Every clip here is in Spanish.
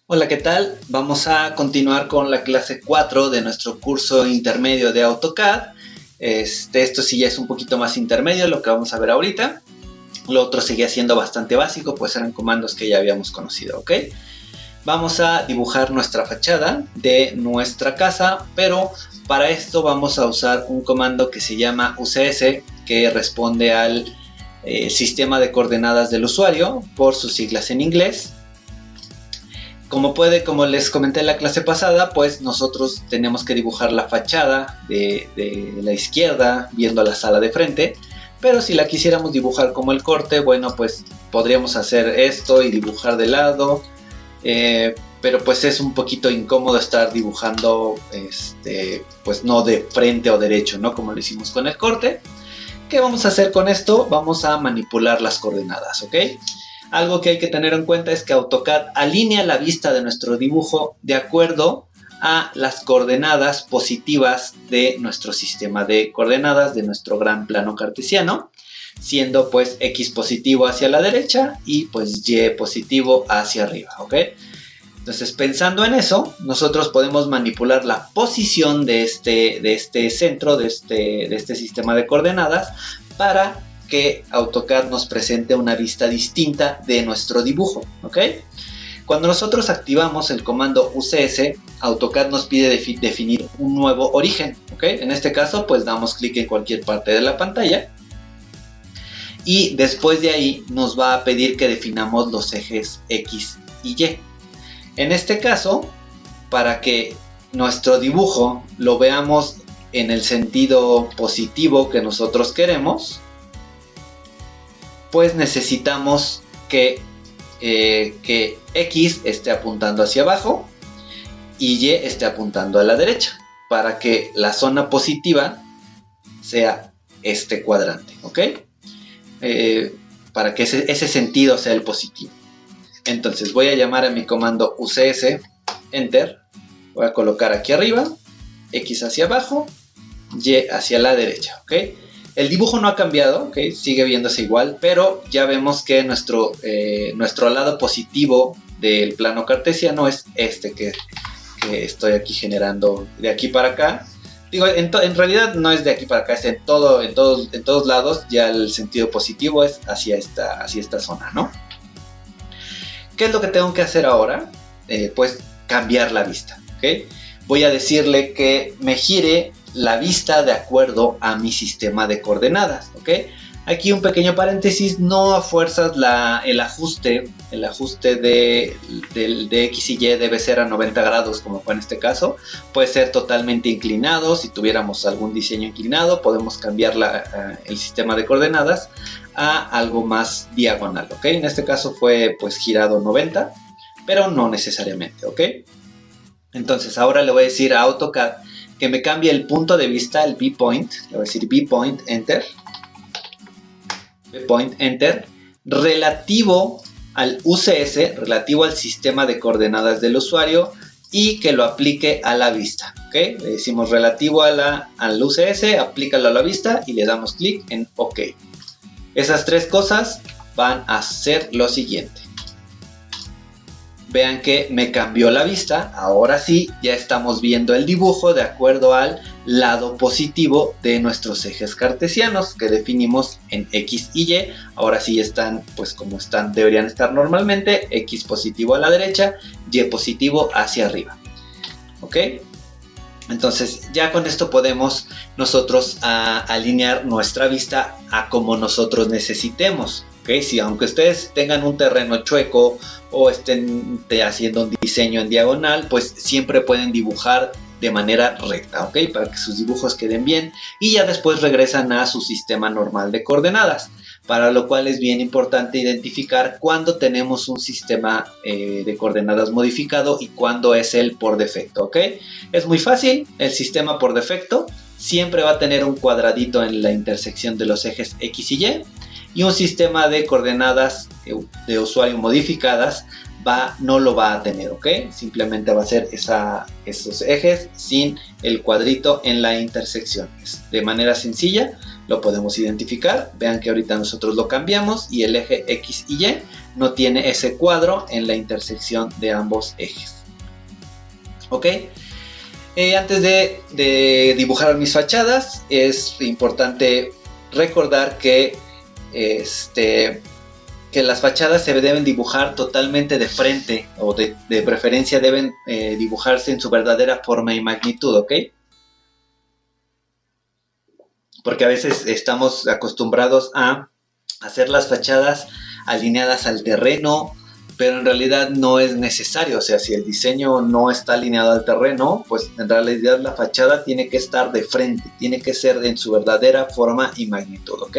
Hola, ¿qué tal? Vamos a continuar con la clase 4 de nuestro curso intermedio de AutoCAD. Esto sí ya es un poquito más intermedio, lo que vamos a ver ahorita. Lo otro seguía siendo bastante básico, pues eran comandos que ya habíamos conocido, ¿ok? Vamos a dibujar nuestra fachada de nuestra casa, pero para esto vamos a usar un comando que se llama UCS, que responde al sistema de coordenadas del usuario, por sus siglas en inglés. Como les comenté en la clase pasada, pues nosotros tenemos que dibujar la fachada de la izquierda, viendo la sala de frente. Pero si la quisiéramos dibujar como el corte, bueno, pues podríamos hacer esto y dibujar de lado. Pero pues es un poquito incómodo estar dibujando, pues no de frente o derecho, ¿no? Como lo hicimos con el corte. ¿Qué vamos a hacer con esto? Vamos a manipular las coordenadas, ¿ok? Algo que hay que tener en cuenta es que AutoCAD alinea la vista de nuestro dibujo de acuerdo a las coordenadas positivas de nuestro sistema de coordenadas, de nuestro gran plano cartesiano, siendo pues X positivo hacia la derecha y pues Y positivo hacia arriba, ¿ok? Entonces, pensando en eso, nosotros podemos manipular la posición de este centro, de este sistema de coordenadas, para que AutoCAD nos presente una vista distinta de nuestro dibujo, ¿ok? Cuando nosotros activamos el comando UCS, AutoCAD nos pide definir un nuevo origen, ¿ok? En este caso, pues damos clic en cualquier parte de la pantalla y después de ahí nos va a pedir que definamos los ejes X y Y. En este caso, para que nuestro dibujo lo veamos en el sentido positivo que nosotros queremos, pues necesitamos que X esté apuntando hacia abajo y Y esté apuntando a la derecha, para que la zona positiva sea este cuadrante, ¿ok? Para que ese sentido sea el positivo. Entonces voy a llamar a mi comando UCS, Enter, voy a colocar aquí arriba, X hacia abajo, Y hacia la derecha, ¿ok? El dibujo no ha cambiado, ¿okay? Sigue viéndose igual, pero ya vemos que nuestro lado positivo del plano cartesiano es este que estoy aquí generando de aquí para acá. Digo, en realidad no es de aquí para acá, es en todos lados. Ya el sentido positivo es hacia esta zona, ¿no? ¿Qué es lo que tengo que hacer ahora? Pues cambiar la vista, ¿ok? Voy a decirle que me gire la vista de acuerdo a mi sistema de coordenadas, ¿ok? Aquí un pequeño paréntesis, no a fuerzas el ajuste de X y Y debe ser a 90 grados como fue en este caso. Puede ser totalmente inclinado. Si tuviéramos algún diseño inclinado, podemos cambiar el sistema de coordenadas a algo más diagonal, ¿ok? En este caso fue pues girado 90, pero no necesariamente, ¿ok? Entonces ahora le voy a decir a AutoCAD que me cambie el punto de vista, el B-Point, le voy a decir B-Point, Enter, B-Point, Enter, relativo al UCS, relativo al sistema de coordenadas del usuario, y que lo aplique a la vista, ¿ok? Le decimos relativo al UCS, aplícalo a la vista y le damos clic en OK. Esas tres cosas van a hacer lo siguiente. Vean que me cambió la vista. Ahora sí, ya estamos viendo el dibujo de acuerdo al lado positivo de nuestros ejes cartesianos que definimos en X y Y. Ahora sí están pues como deberían estar normalmente. X positivo a la derecha, Y positivo hacia arriba. ¿Ok? Entonces ya con esto podemos nosotros alinear nuestra vista a como nosotros necesitemos. ¿Okay? Si aunque ustedes tengan un terreno chueco o estén haciendo un diseño en diagonal, pues siempre pueden dibujar de manera recta, ¿ok? Para que sus dibujos queden bien y ya después regresan a su sistema normal de coordenadas. Para lo cual es bien importante identificar cuándo tenemos un sistema de coordenadas modificado y cuándo es el por defecto, ¿ok? Es muy fácil, el sistema por defecto siempre va a tener un cuadradito en la intersección de los ejes X y Y, y un sistema de coordenadas de usuario modificadas no lo va a tener, ¿ok? Simplemente va a ser esos ejes sin el cuadrito en la intersección. De manera sencilla, lo podemos identificar. Vean que ahorita nosotros lo cambiamos y el eje X y Y no tiene ese cuadro en la intersección de ambos ejes. ¿Ok? Antes de dibujar mis fachadas, es importante recordar que las fachadas se deben dibujar totalmente de frente, o de preferencia deben dibujarse en su verdadera forma y magnitud, ¿ok? Porque a veces estamos acostumbrados a hacer las fachadas alineadas al terreno, pero en realidad no es necesario. O sea, si el diseño no está alineado al terreno, pues en realidad la fachada tiene que estar de frente, tiene que ser en su verdadera forma y magnitud, ¿ok?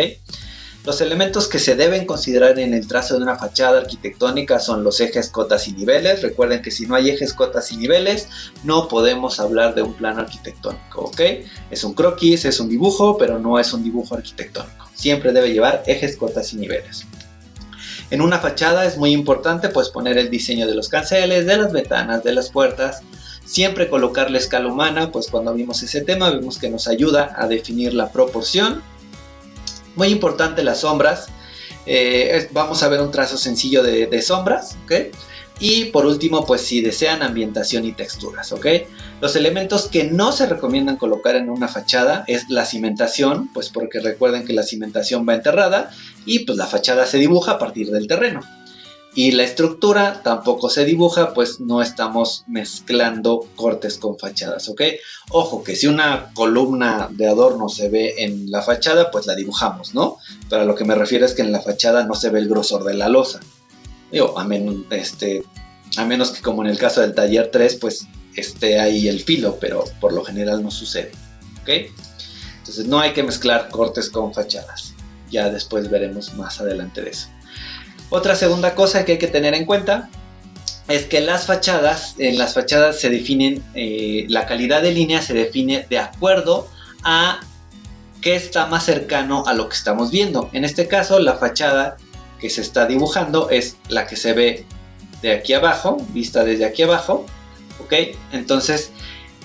Los elementos que se deben considerar en el trazo de una fachada arquitectónica son los ejes, cotas y niveles. Recuerden que si no hay ejes, cotas y niveles, no podemos hablar de un plano arquitectónico, ¿ok? Es un croquis, es un dibujo, pero no es un dibujo arquitectónico. Siempre debe llevar ejes, cotas y niveles. En una fachada es muy importante pues poner el diseño de los canceles, de las ventanas, de las puertas. Siempre colocar la escala humana, pues cuando vimos ese tema vimos que nos ayuda a definir la proporción. Muy importante las sombras. Vamos a ver un trazo sencillo de sombras, ¿ok? Y por último, pues si desean ambientación y texturas, ¿ok? Los elementos que no se recomiendan colocar en una fachada es la cimentación, pues porque recuerden que la cimentación va enterrada y pues la fachada se dibuja a partir del terreno. Y la estructura tampoco se dibuja, pues no estamos mezclando cortes con fachadas, ¿ok? Ojo, que si una columna de adorno se ve en la fachada, pues la dibujamos, ¿no? Pero a lo que me refiero es que en la fachada no se ve el grosor de la losa. Digo, a menos que como en el caso del taller 3, pues esté ahí el filo, pero por lo general no sucede, ¿ok? Entonces no hay que mezclar cortes con fachadas. Ya después veremos más adelante de eso. Otra segunda cosa que hay que tener en cuenta es que en las fachadas se definen, la calidad de línea se define de acuerdo a qué está más cercano a lo que estamos viendo. En este caso, la fachada que se está dibujando es la que se ve de aquí abajo, vista desde aquí abajo, ¿ok? Entonces,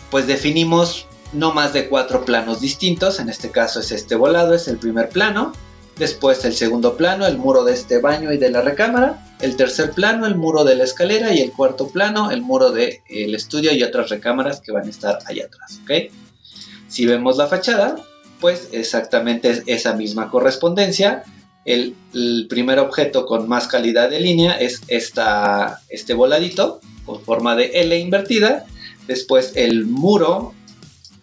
pues definimos no más de 4 planos distintos. En este caso es este volado, es el primer plano. Después el segundo plano, el muro de este baño y de la recámara. El tercer plano, el muro de la escalera. Y el cuarto plano, el muro del estudio y otras recámaras que van a estar allá atrás, ¿ok? Si vemos la fachada, pues exactamente es esa misma correspondencia. El primer objeto con más calidad de línea es este voladito con forma de L invertida. Después el muro.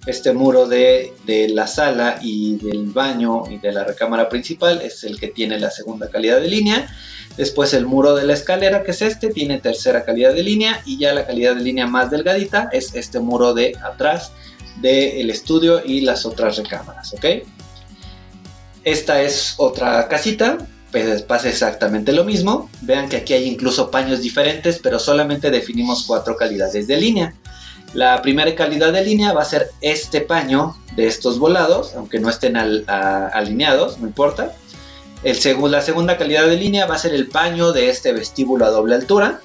Este muro de la sala y del baño y de la recámara principal es el que tiene la segunda calidad de línea. Después el muro de la escalera, que es tiene tercera calidad de línea. Y ya la calidad de línea más delgadita es este muro de atrás del estudio y las otras recámaras, ¿ok? Esta es otra casita, pues pasa exactamente lo mismo. Vean que aquí hay incluso paños diferentes, pero solamente definimos 4 calidades de línea. La primera calidad de línea va a ser este paño de estos volados, aunque no estén alineados, no importa. La segunda calidad de línea va a ser el paño de este vestíbulo a doble altura.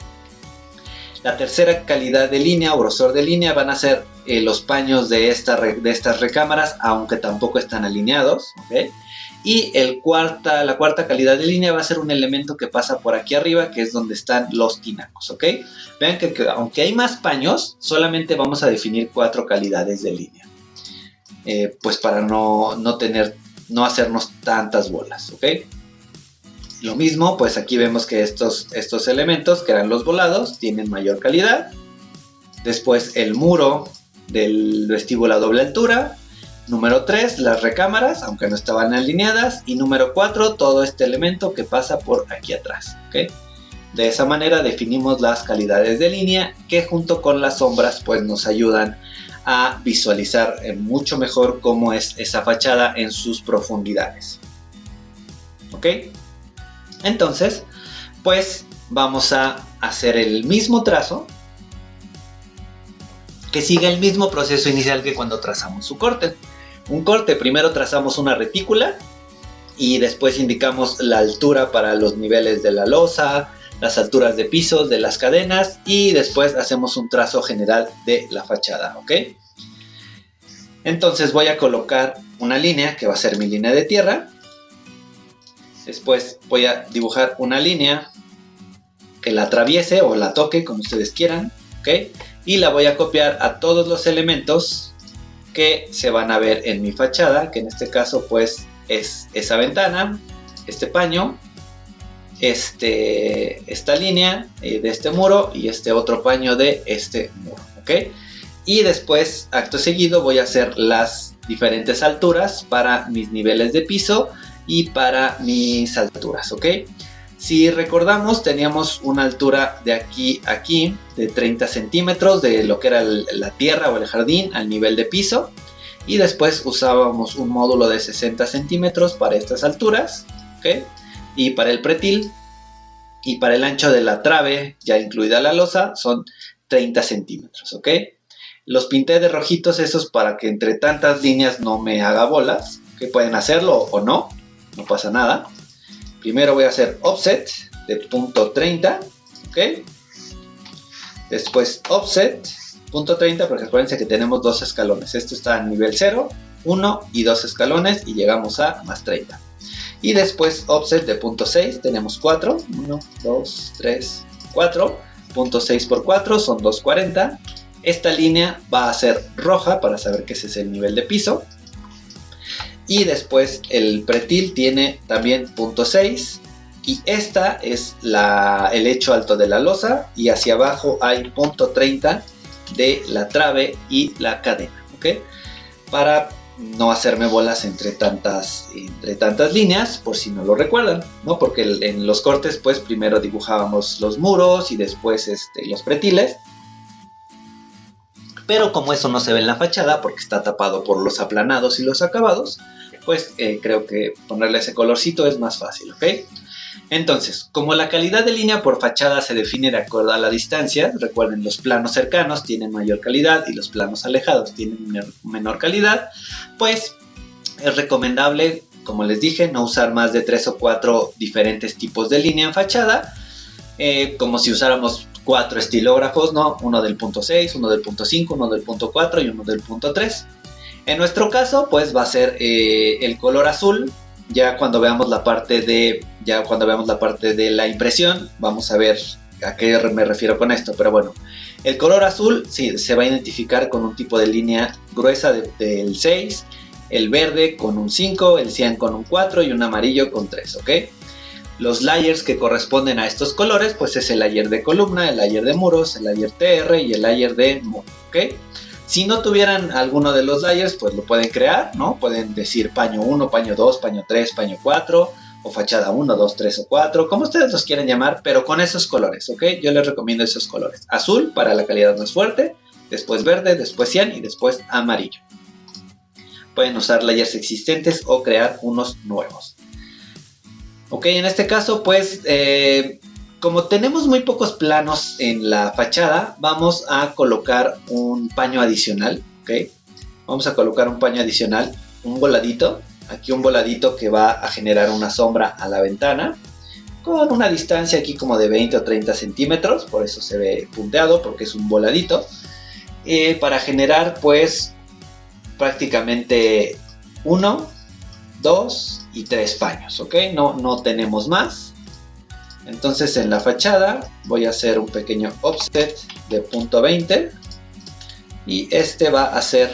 La tercera calidad de línea o grosor de línea van a ser los paños de estas recámaras, aunque tampoco están alineados, ¿okay? Y la cuarta calidad de línea va a ser un elemento que pasa por aquí arriba, que es donde están los tinacos, ¿ok? Vean que aunque hay más paños, solamente vamos a definir 4 calidades de línea. Pues para no hacernos tantas bolas, ¿ok? Lo mismo, pues aquí vemos que estos elementos, que eran los volados, tienen mayor calidad. Después el muro del vestíbulo a doble altura. Número 3, las recámaras, aunque no estaban alineadas. Y número 4, todo este elemento que pasa por aquí atrás, ¿ok? De esa manera definimos las calidades de línea, que junto con las sombras pues nos ayudan a visualizar mucho mejor cómo es esa fachada en sus profundidades, ¿ok? Entonces, pues vamos a hacer el mismo trazo, que siga el mismo proceso inicial que cuando trazamos su corte. Un corte, primero trazamos una retícula y después indicamos la altura para los niveles de la losa, las alturas de pisos, de las cadenas, y después hacemos un trazo general de la fachada, ¿ok? Entonces voy a colocar una línea que va a ser mi línea de tierra. Después voy a dibujar una línea que la atraviese o la toque, como ustedes quieran, ¿ok? Y la voy a copiar a todos los elementos que se van a ver en mi fachada, que en este caso pues es esa ventana, este paño, esta línea de este muro y este otro paño de este muro, ¿ok? Y después, acto seguido, voy a hacer las diferentes alturas para mis niveles de piso y para mis alturas, ¿ok? Si recordamos, teníamos una altura de aquí a aquí de 30 centímetros de lo que era la tierra o el jardín al nivel de piso. Y después usábamos un módulo de 60 centímetros para estas alturas, ¿ok? Y para el pretil y para el ancho de la trave, ya incluida la losa, son 30 centímetros, ¿ok? Los pinté de rojitos esos para que entre tantas líneas no me haga bolas, que pueden hacerlo o no, no pasa nada. Primero voy a hacer offset de punto 30, ¿ok? Después offset punto 30, porque acuérdense que tenemos dos escalones. Esto está a nivel 0, 1 y 2 escalones y llegamos a más 30. Y después offset de punto 6, tenemos 4, 1, 2, 3, 4. Punto 6 por 4 son 240. Esta línea va a ser roja para saber que ese es el nivel de piso. Y después el pretil tiene también punto 6. Y esta es el hecho alto de la losa. Y hacia abajo hay punto 30 de la trave y la cadena, ¿ok? Para no hacerme bolas entre tantas líneas, por si no lo recuerdan, ¿no? Porque en los cortes pues primero dibujábamos los muros y después los pretiles. Pero como eso no se ve en la fachada porque está tapado por los aplanados y los acabados, pues creo que ponerle ese colorcito es más fácil, ¿ok? Entonces, como la calidad de línea por fachada se define de acuerdo a la distancia, recuerden, los planos cercanos tienen mayor calidad y los planos alejados tienen menor calidad, pues es recomendable, como les dije, no usar más de 3 o 4 diferentes tipos de línea en fachada, como si usáramos 4 estilógrafos, ¿no? Uno del punto 6, uno del punto 5, uno del punto 4 y uno del punto 3. En nuestro caso, pues va a ser el color azul. Ya cuando veamos la parte de la impresión, vamos a ver a qué me refiero con esto. Pero bueno, el color azul sí, se va a identificar con un tipo de línea gruesa del 6, el verde con un 5, el cian con un 4 y un amarillo con 3, ¿ok? Los layers que corresponden a estos colores, pues es el layer de columna, el layer de muros, el layer TR y el layer de muro, ¿ok? Si no tuvieran alguno de los layers, pues lo pueden crear, ¿no? Pueden decir paño 1, paño 2, paño 3, paño 4, o fachada 1, 2, 3 o 4, como ustedes los quieren llamar, pero con esos colores, ¿ok? Yo les recomiendo esos colores. Azul para la calidad más fuerte, después verde, después cian y después amarillo. Pueden usar layers existentes o crear unos nuevos. Ok, en este caso, pues, como tenemos muy pocos planos en la fachada, vamos a colocar un paño adicional, ¿ok? Vamos a colocar un paño adicional, un voladito, aquí un voladito que va a generar una sombra a la ventana, con una distancia aquí como de 20 o 30 centímetros, por eso se ve punteado, porque es un voladito, para generar, pues, prácticamente 1, 2 y 3 paños, ¿ok? No tenemos más. Entonces en la fachada voy a hacer un pequeño offset de punto 20 y va a ser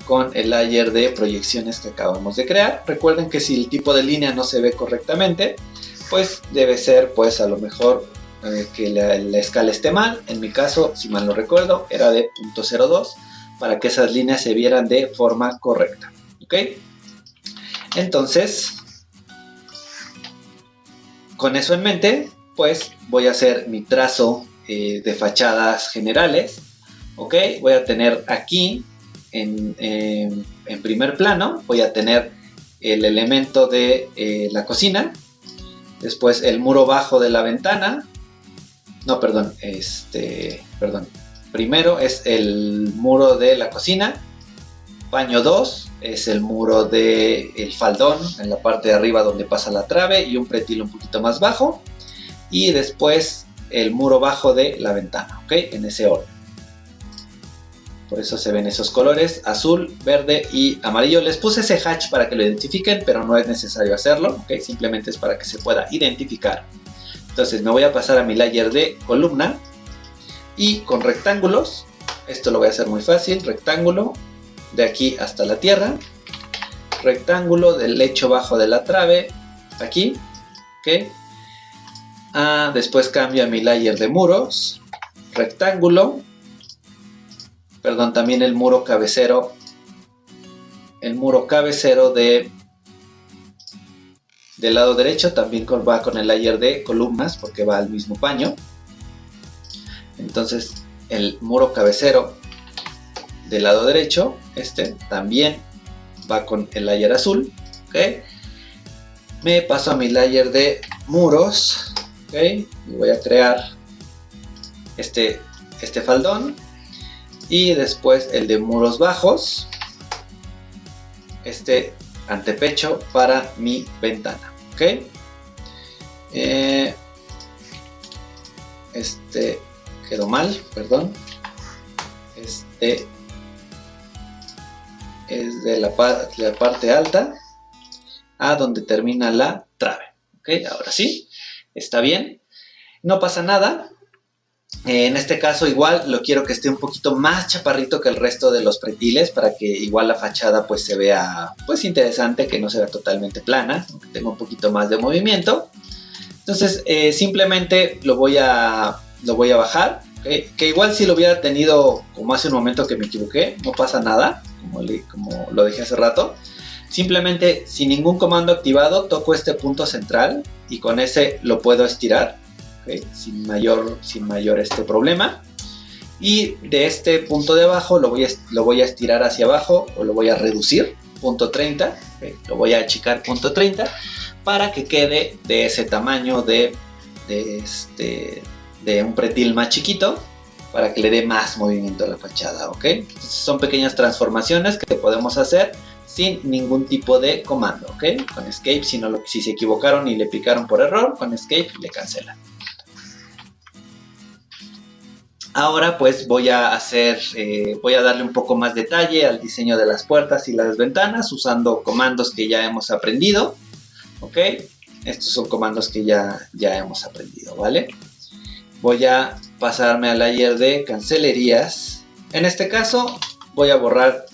con el layer de proyecciones que acabamos de crear. Recuerden que si el tipo de línea no se ve correctamente, pues debe ser, pues a lo mejor que la escala esté mal. En mi caso, si mal no recuerdo, era de .02 para que esas líneas se vieran de forma correcta, ¿ok? Entonces, con eso en mente, pues voy a hacer mi trazo de fachadas generales, ¿ok? Voy a tener aquí, en primer plano, voy a tener el elemento de la cocina, después el muro bajo de la ventana, no, perdón, primero es el muro de la cocina, paño 2 es el muro del faldón en la parte de arriba donde pasa la trave y un pretil un poquito más bajo, y después el muro bajo de la ventana, ¿ok? En ese orden. Por eso se ven esos colores, azul, verde y amarillo. Les puse ese hatch para que lo identifiquen, pero no es necesario hacerlo, ¿ok? Simplemente es para que se pueda identificar. Entonces me voy a pasar a mi layer de columna y con rectángulos, esto lo voy a hacer muy fácil, rectángulo de aquí hasta la tierra, rectángulo del lecho bajo de la trave, hasta aquí, ¿ok? Después cambio a mi layer de muros, rectángulo, perdón, también el muro cabecero del lado derecho también va con el layer de columnas porque va al mismo paño. Entonces el muro cabecero del lado derecho, también va con el layer azul, ¿ok? Me paso a mi layer de muros, ¿ok? Y voy a crear este faldón. Y después el de muros bajos, antepecho para mi ventana, ¿ok? Quedó mal, perdón. Es de la parte alta a donde termina la trave, ¿ok? Ahora sí, está bien, no pasa nada. En este caso igual lo quiero que esté un poquito más chaparrito que el resto de los pretiles para que igual la fachada pues se vea pues interesante, que no se vea totalmente plana, que tenga un poquito más de movimiento. Entonces simplemente lo voy a bajar, ¿okay? Que igual si lo hubiera tenido como hace un momento que me equivoqué, no pasa nada, como lo dejé hace rato. Simplemente sin ningún comando activado toco este punto central y con ese lo puedo estirar. Okay, sin mayor problema, y de este punto de abajo lo voy a estirar hacia abajo o lo voy a reducir, punto 30, okay, lo voy a achicar punto 30 para que quede de ese tamaño de un pretil más chiquito, para que le dé más movimiento a la fachada, ¿ok? Entonces son pequeñas transformaciones que podemos hacer sin ningún tipo de comando, ¿ok? Con Escape, si se equivocaron y le picaron por error, con Escape le cancelan. Ahora pues voy a darle un poco más detalle al diseño de las puertas y las ventanas usando comandos que ya hemos aprendido, ¿ok? Estos son comandos que ya hemos aprendido, ¿vale? Voy a pasarme al layer de cancelerías. En este caso voy a borrar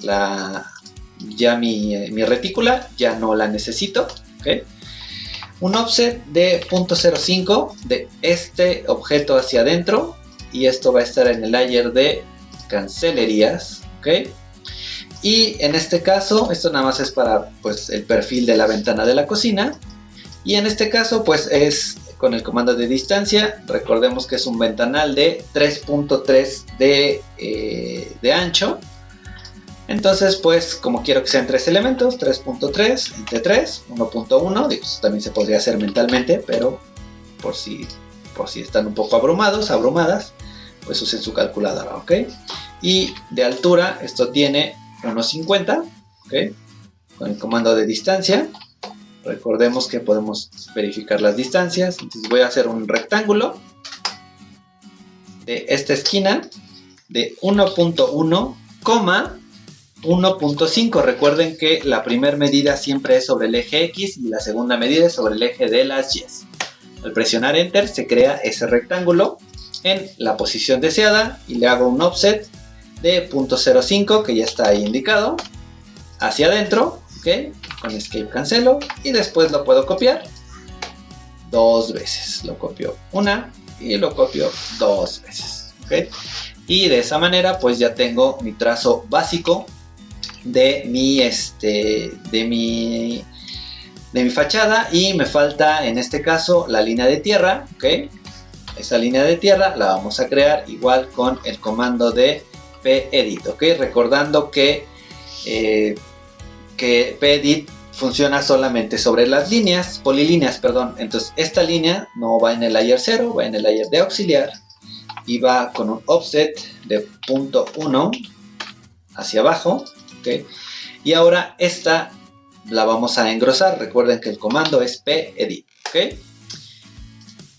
mi retícula, ya no la necesito, ¿ok? Un offset de 0.05 de este objeto hacia adentro. Y esto va a estar en el layer de cancelerías, ¿ok? Y en este caso, esto nada más es para pues, el perfil de la ventana de la cocina. Y en este caso, pues es con el comando de distancia. Recordemos que es un ventanal de 3.3 de ancho. Entonces, pues como quiero que sean 3 elementos, 3.3 entre 3, 1.1. También se podría hacer mentalmente, pero por si están un poco abrumadas, pues usen su calculadora, ¿ok? Y de altura, esto tiene 1.50, ¿ok? Con el comando de distancia, recordemos que podemos verificar las distancias. Entonces voy a hacer un rectángulo de esta esquina de 1.1, 1.5. Recuerden que la primera medida siempre es sobre el eje X y la segunda medida es sobre el eje de las Y. Al presionar Enter se crea ese rectángulo en la posición deseada y le hago un offset de 0.05 que ya está ahí indicado hacia adentro, ¿ok? Con Escape cancelo y después lo puedo copiar 2 veces. Lo copio una y lo copio 2 veces, ¿ok? Y de esa manera pues ya tengo mi trazo básico de mi fachada, y me falta en este caso la línea de tierra, ¿ok? Esa línea de tierra la vamos a crear igual con el comando de pedit, ¿ok? Recordando que pedit funciona solamente sobre las polilíneas, perdón. Entonces esta línea no va en el layer 0, va en el layer de auxiliar y va con un offset de 0.1 hacia abajo, ¿ok? Y ahora esta la vamos a engrosar. Recuerden que el comando es pedit, ¿ok?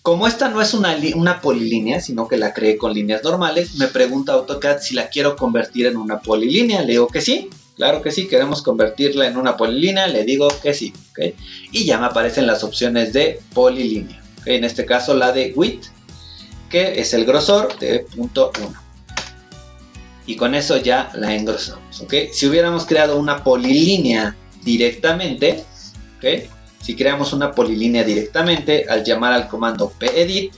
Como esta no es una polilínea, sino que la creé con líneas normales, me pregunta AutoCAD si la quiero convertir en una polilínea. Le digo que sí, claro que sí, queremos convertirla en una polilínea, le digo que sí, ¿okay? Y ya me aparecen las opciones de polilínea, ¿okay? En este caso la de width, que es el grosor de 0.1. Y con eso ya la engrosamos, ¿ok? Si hubiéramos creado una polilínea directamente, ¿ok? Si creamos una polilínea directamente, al llamar al comando pedit,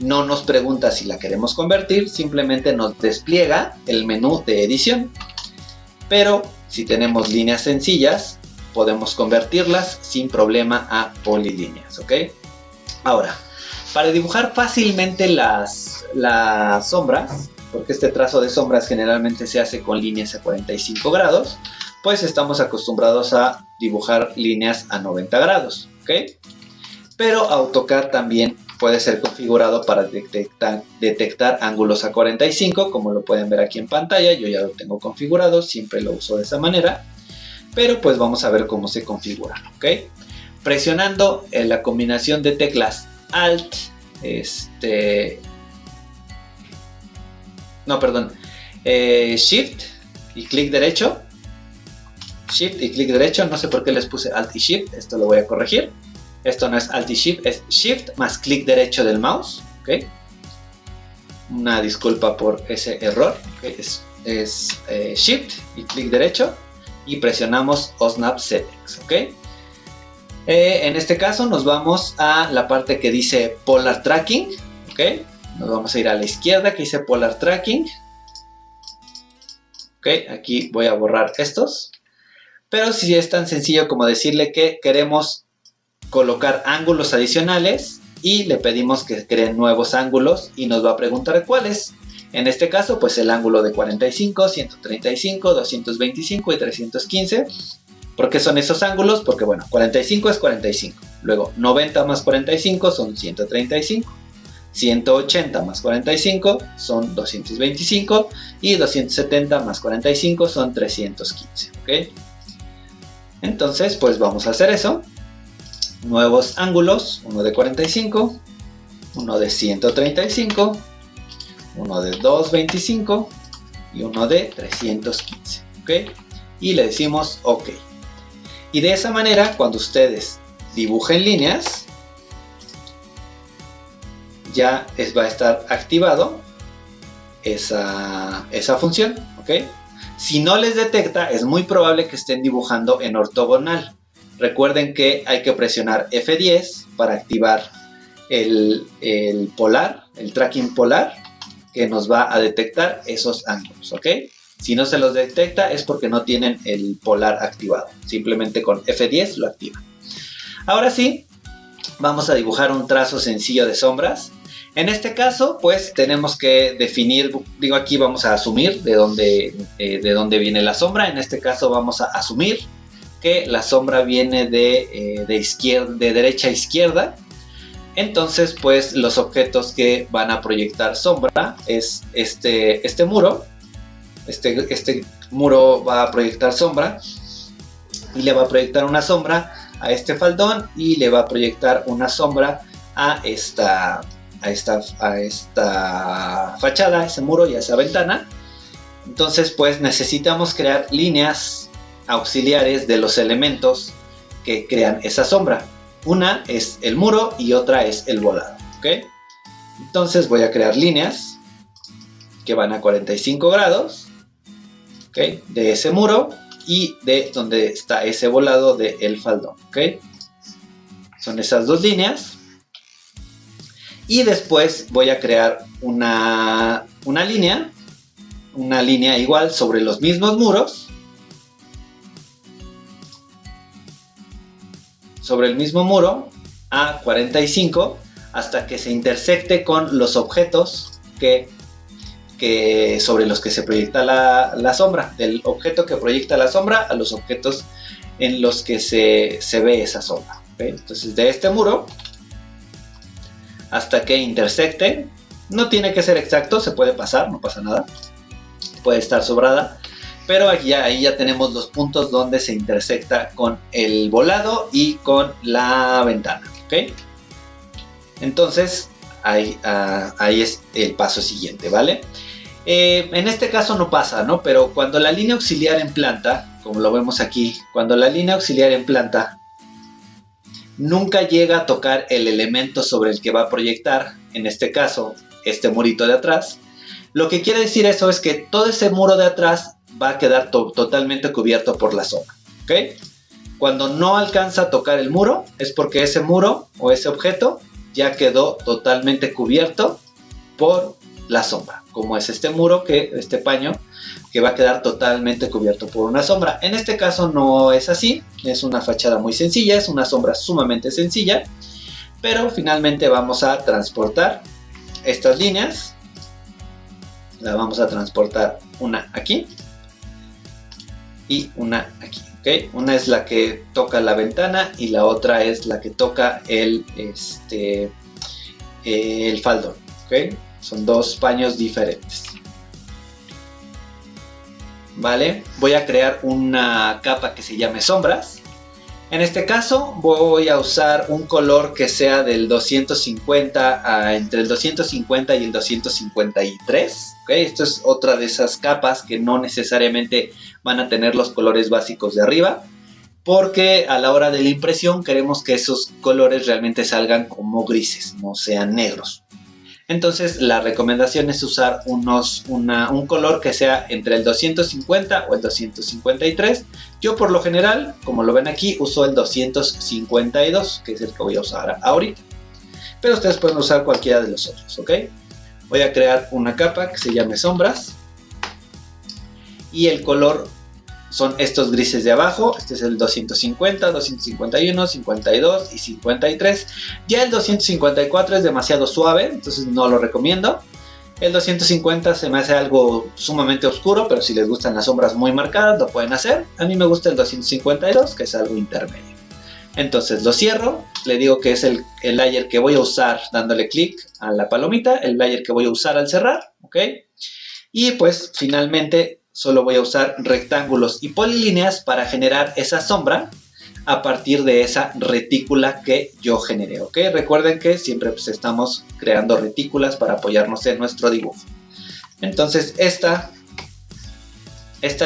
no nos pregunta si la queremos convertir, simplemente nos despliega el menú de edición. Pero si tenemos líneas sencillas, podemos convertirlas sin problema a polilíneas, ¿ok? Ahora, para dibujar fácilmente las sombras, porque este trazo de sombras generalmente se hace con líneas a 45 grados, pues estamos acostumbrados a dibujar líneas a 90 grados, ¿ok? Pero AutoCAD también puede ser configurado para detectar ángulos a 45, como lo pueden ver aquí en pantalla. Yo ya lo tengo configurado, siempre lo uso de esa manera, pero pues vamos a ver cómo se configura, ¿ok? Presionando la combinación de teclas Alt, Shift y clic derecho. Shift y clic derecho, no sé por qué les puse Alt y Shift, esto lo voy a corregir. Esto no es Alt y Shift, es Shift más clic derecho del mouse, ¿ok? Una disculpa por ese error, ¿okay? Es Shift y clic derecho y presionamos OSNAP Settings, ¿ok? En este caso nos vamos a la parte que dice Polar Tracking, ¿ok? Nos vamos a ir a la izquierda que dice Polar Tracking. Ok, aquí voy a borrar estos. Pero si es tan sencillo como decirle que queremos colocar ángulos adicionales y le pedimos que creen nuevos ángulos y nos va a preguntar cuáles. En este caso, pues el ángulo de 45, 135, 225 y 315. ¿Por qué son esos ángulos? Porque bueno, 45 es 45. Luego 90 más 45 son 135. 180 más 45 son 225 y 270 más 45 son 315, ¿ok? Entonces pues vamos a hacer eso. Nuevos ángulos, uno de 45, uno de 135, uno de 225 y uno de 315, ¿ok? Y le decimos OK. Y de esa manera, cuando ustedes dibujen líneas, ya va a estar activado esa función, ¿ok? Si no les detecta, es muy probable que estén dibujando en ortogonal. Recuerden que hay que presionar F10 para activar el polar, el tracking polar, que nos va a detectar esos ángulos, ¿ok? Si no se los detecta es porque no tienen el polar activado. Simplemente con F10 lo activan. Ahora sí, vamos a dibujar un trazo sencillo de sombras. En este caso, pues tenemos que definir, digo aquí vamos a asumir de dónde viene la sombra. En este caso vamos a asumir que la sombra viene de derecha a izquierda. Entonces, pues los objetos que van a proyectar sombra es este muro. Este muro va a proyectar sombra y le va a proyectar una sombra a este faldón y le va a proyectar una sombra a esta fachada, a ese muro y a esa ventana. Entonces pues necesitamos crear líneas auxiliares de los elementos que crean esa sombra. Una es el muro y otra es el volado, ¿ok? Entonces voy a crear líneas que van a 45 grados, ¿ok? De ese muro y de donde está ese volado del faldón, ¿ok? Son esas dos líneas. Y después voy a crear una línea igual sobre los mismos muros. Sobre el mismo muro a 45 hasta que se intersecte con los objetos sobre los que se proyecta la sombra. Del objeto que proyecta la sombra a los objetos en los que se ve esa sombra, ¿okay? Entonces de este muro hasta que intersecte, no tiene que ser exacto, se puede pasar, no pasa nada, puede estar sobrada, pero ahí ya tenemos los puntos donde se intersecta con el volado y con la ventana, ¿ok? Entonces ahí es el paso siguiente, ¿vale? En este caso no pasa, ¿no? Pero cuando la línea auxiliar en planta, como lo vemos aquí, cuando la línea auxiliar en planta nunca llega a tocar el elemento sobre el que va a proyectar, en este caso, este murito de atrás, lo que quiere decir eso es que todo ese muro de atrás va a quedar totalmente cubierto por la sombra, ¿ok? Cuando no alcanza a tocar el muro, es porque ese muro o ese objeto ya quedó totalmente cubierto por la sombra, como es este muro, este paño, que va a quedar totalmente cubierto por una sombra. En este caso no es así, es una fachada muy sencilla, es una sombra sumamente sencilla, pero finalmente vamos a transportar estas líneas. La vamos a transportar una aquí y una aquí, ¿ok? Una es la que toca la ventana y la otra es la que toca el faldón, ¿ok? Son dos paños diferentes. Vale, voy a crear una capa que se llame sombras. En este caso voy a usar un color que sea del 250 entre el 250 y el 253. ¿Okay? Esto es otra de esas capas que no necesariamente van a tener los colores básicos de arriba, porque a la hora de la impresión queremos que esos colores realmente salgan como grises, no sean negros. Entonces la recomendación es usar un color que sea entre el 250 o el 253. Yo por lo general, como lo ven aquí, uso el 252, que es el que voy a usar ahorita. Pero ustedes pueden usar cualquiera de los otros, ¿ok? Voy a crear una capa que se llame sombras. Y el color son estos grises de abajo. Este es el 250, 251, 52 y 53. Ya el 254 es demasiado suave, entonces no lo recomiendo. El 250 se me hace algo sumamente oscuro, pero si les gustan las sombras muy marcadas lo pueden hacer. A mí me gusta el 252, que es algo intermedio. Entonces lo cierro, le digo que es el layer que voy a usar dándole clic a la palomita, el layer que voy a usar al cerrar, ¿ok? Y pues finalmente solo voy a usar rectángulos y polilíneas para generar esa sombra a partir de esa retícula que yo generé, ¿ok? Recuerden que siempre pues, estamos creando retículas para apoyarnos en nuestro dibujo. Entonces esta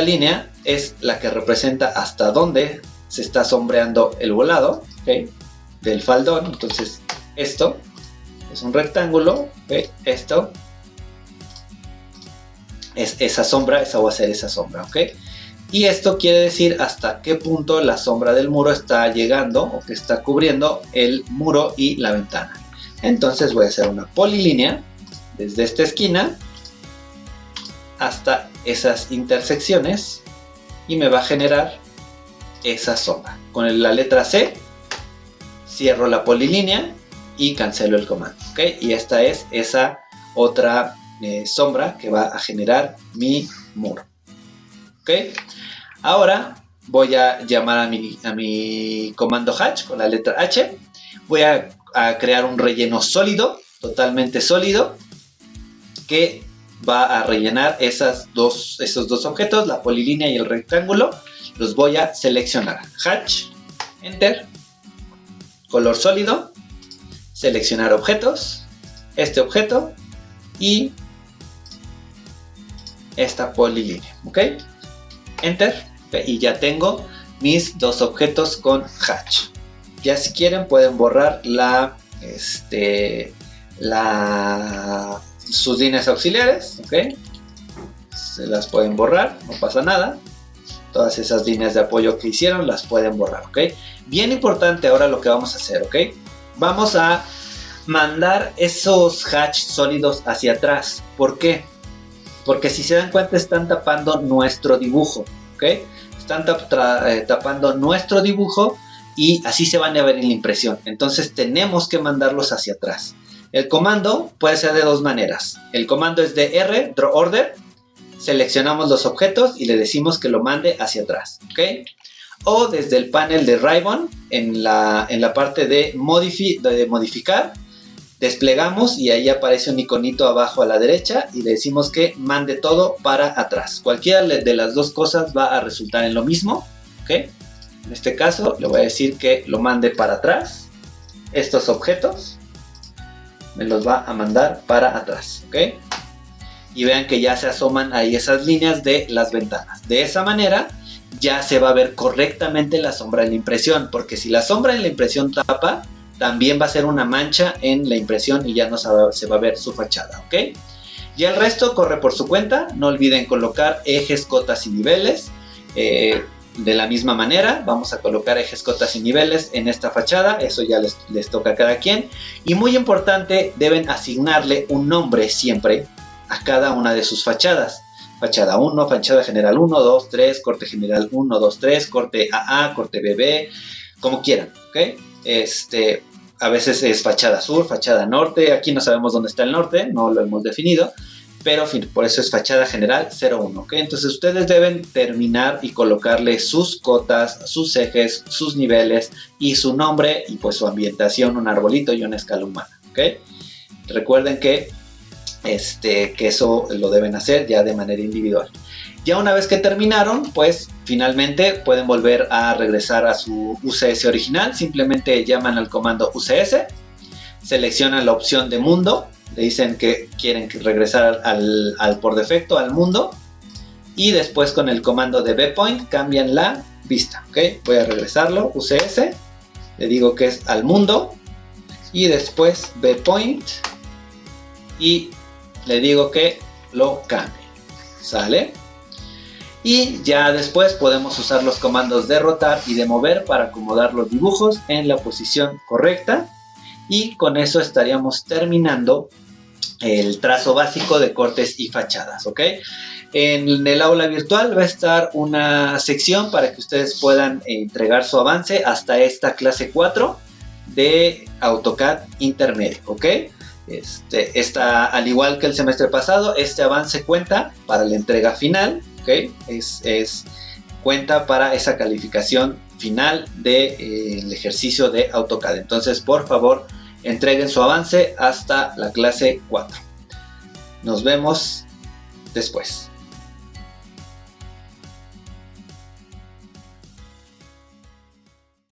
línea es la que representa hasta dónde se está sombreando el volado, ¿ok? Del faldón. Entonces esto es un rectángulo, ¿ok? Esto es esa sombra, esa va a ser esa sombra, ¿ok? Y esto quiere decir hasta qué punto la sombra del muro está llegando o que está cubriendo el muro y la ventana. Entonces voy a hacer una polilínea desde esta esquina hasta esas intersecciones y me va a generar esa sombra. Con la letra C cierro la polilínea y cancelo el comando, ¿ok? Y esta es esa otra sombra que va a generar mi muro, ¿ok? Ahora voy a llamar a mi comando hatch con la letra H. Voy a crear un relleno sólido, totalmente sólido, que va a rellenar esos dos objetos, la polilínea y el rectángulo. Los voy a seleccionar. Hatch, enter, color sólido, seleccionar objetos, este objeto y esta polilínea, ¿ok? Enter, y ya tengo mis dos objetos con hatch. Ya si quieren pueden borrar sus líneas auxiliares, ¿ok? Se las pueden borrar, no pasa nada. Todas esas líneas de apoyo que hicieron las pueden borrar, ¿ok? Bien importante ahora lo que vamos a hacer, ¿ok? Vamos a mandar esos hatch sólidos hacia atrás. ¿Por qué? Porque si se dan cuenta están tapando nuestro dibujo, ¿ok? Están tapando nuestro dibujo y así se van a ver en la impresión. Entonces tenemos que mandarlos hacia atrás. El comando puede ser de dos maneras. El comando es de R, Draw Order. Seleccionamos los objetos y le decimos que lo mande hacia atrás, ¿ok? O desde el panel de Ribbon, en la parte de modificar, desplegamos y ahí aparece un iconito abajo a la derecha y le decimos que mande todo para atrás. Cualquiera de las dos cosas va a resultar en lo mismo, ¿ok? En este caso le voy a decir que lo mande para atrás, estos objetos, me los va a mandar para atrás, ¿ok? Y vean que ya se asoman ahí esas líneas de las ventanas. De esa manera ya se va a ver correctamente la sombra en la impresión, porque si la sombra en la impresión tapa, también va a ser una mancha en la impresión y ya no se va a ver su fachada, ¿ok? Y el resto corre por su cuenta. No olviden colocar ejes, cotas y niveles. De la misma manera, vamos a colocar ejes, cotas y niveles en esta fachada. Eso ya les toca a cada quien. Y muy importante, deben asignarle un nombre siempre a cada una de sus fachadas. Fachada 1, fachada general 1, 2, 3, corte general 1, 2, 3, corte AA, corte BB, como quieran, ¿ok? A veces es fachada sur, fachada norte. Aquí no sabemos dónde está el norte, no lo hemos definido. Pero en fin, por eso es fachada general 01, ¿ok? Entonces ustedes deben terminar y colocarle sus cotas, sus ejes, sus niveles y su nombre y pues su ambientación, un arbolito y una escala humana, ¿ok? Recuerden que eso lo deben hacer ya de manera individual. Ya una vez que terminaron, pues finalmente pueden volver a regresar a su UCS original. Simplemente llaman al comando UCS, seleccionan la opción de mundo, le dicen que quieren regresar al por defecto al mundo y después con el comando de bpoint cambian la vista, ¿ok? Voy a regresarlo, UCS, le digo que es al mundo y después bpoint y le digo que lo cambie, ¿sale? Y ya después podemos usar los comandos de rotar y de mover para acomodar los dibujos en la posición correcta. Y con eso estaríamos terminando el trazo básico de cortes y fachadas, ¿ok? En el aula virtual va a estar una sección para que ustedes puedan entregar su avance hasta esta clase 4 de AutoCAD intermedio, ¿ok? Al igual que el semestre pasado, este avance cuenta para la entrega final, ¿ok? Cuenta para esa calificación final del ejercicio de AutoCAD. Entonces, por favor, entreguen su avance hasta la clase 4. Nos vemos después.